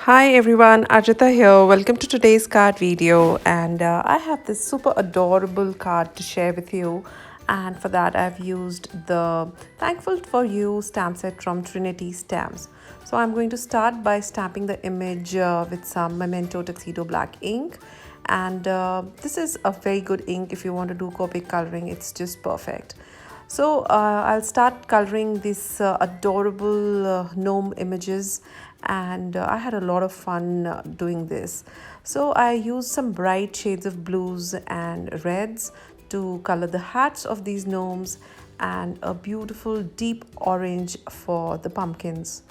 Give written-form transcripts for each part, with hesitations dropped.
Hi everyone, Arjita here. Welcome to today's card video, and I have this super adorable card to share with you. And for that, I've used the Thankful for You stamp set from Trinity Stamps. So I'm going to start by stamping the image with some Memento Tuxedo black ink. And this is a very good ink if you want to do Copic coloring. It's just perfect. So I'll start coloring these adorable gnome images, and I had a lot of fun doing this. So I used some bright shades of blues and reds to color the hats of these gnomes, and a beautiful deep orange for the pumpkins.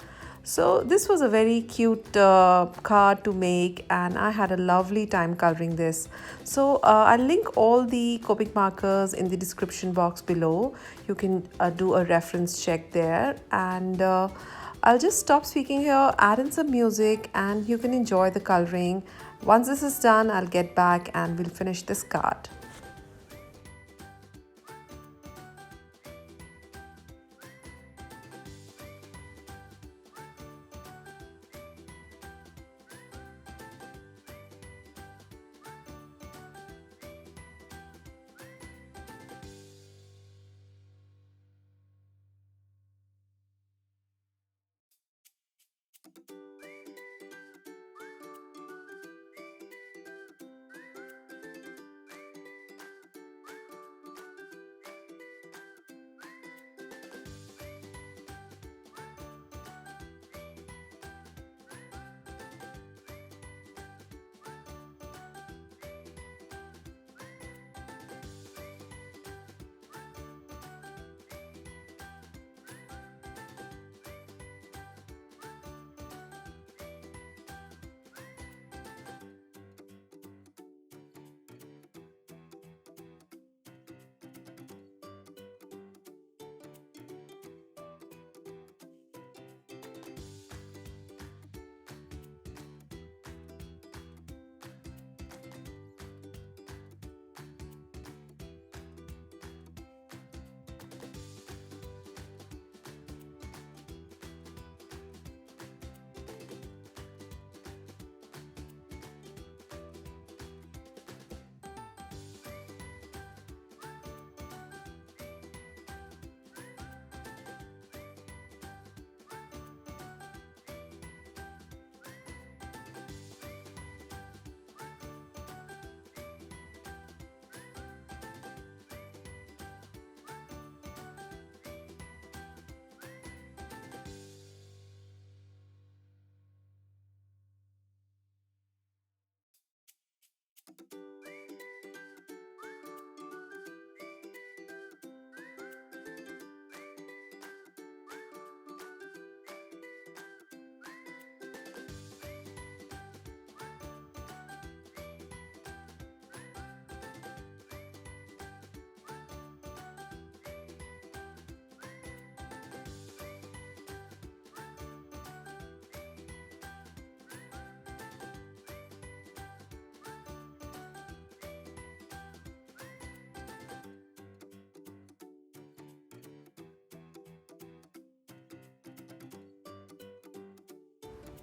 So this was a very cute card to make, and I had a lovely time coloring this. So I'll link all the Copic markers in the description box below. You can do a reference check there, and I'll just stop speaking here, add in some music, and you can enjoy the coloring. Once this is done, I'll get back and we'll finish this card.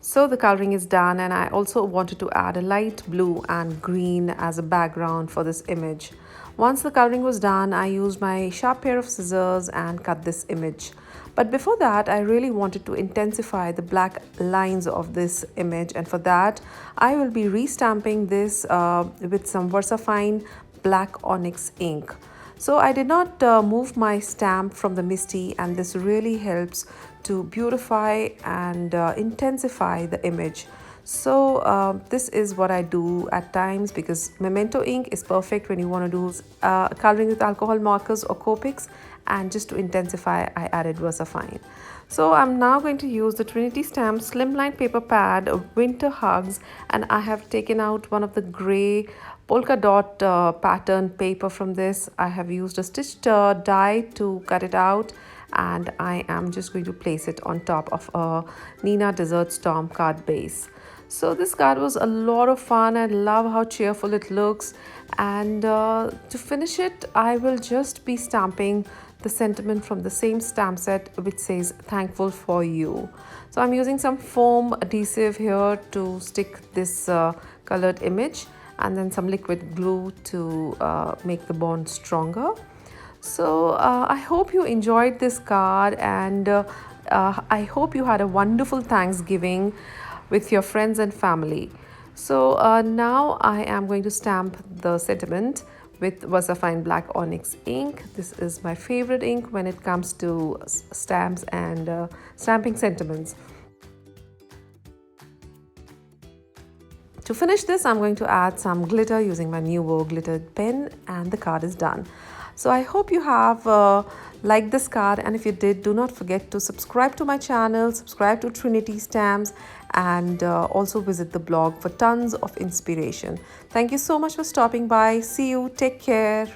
So the coloring is done, and I also wanted to add a light blue and green as a background for this image. Once the coloring was done, I used my sharp pair of scissors and cut this image. But before that, I really wanted to intensify the black lines of this image, and for that, I will be restamping this with some VersaFine black ONYX ink. So I did not move my stamp from the MISTI, and this really helps to beautify and intensify the image. So this is what I do at times, because Memento ink is perfect when you want to do coloring with alcohol markers or Copics, and just to intensify, I added VersaFine. So I'm now going to use the Trinity Stamp Slimline paper pad, Winter Hugs, and I have taken out one of the gray polka dot pattern paper from this. I have used a stitched die to cut it out, and I am just going to place it on top of a Neenah Desert Storm card base. So this card was a lot of fun. I love how cheerful it looks. And to finish it, I will just be stamping the sentiment from the same stamp set which says thankful for you. So I'm using some foam adhesive here to stick this colored image, and then some liquid glue to make the bond stronger. So I hope you enjoyed this card, and I hope you had a wonderful Thanksgiving with your friends and family. So now I am going to stamp the sentiment with VersaFine Black Onyx ink. This is my favorite ink when it comes to stamps and stamping sentiments. To finish this, I'm going to add some glitter using my Nuvo glittered pen, and the card is done. So I hope you have liked this card, and if you did, do not forget to subscribe to my channel, subscribe to Trinity Stamps, and also visit the blog for tons of inspiration. Thank you so much for stopping by. See you. Take care.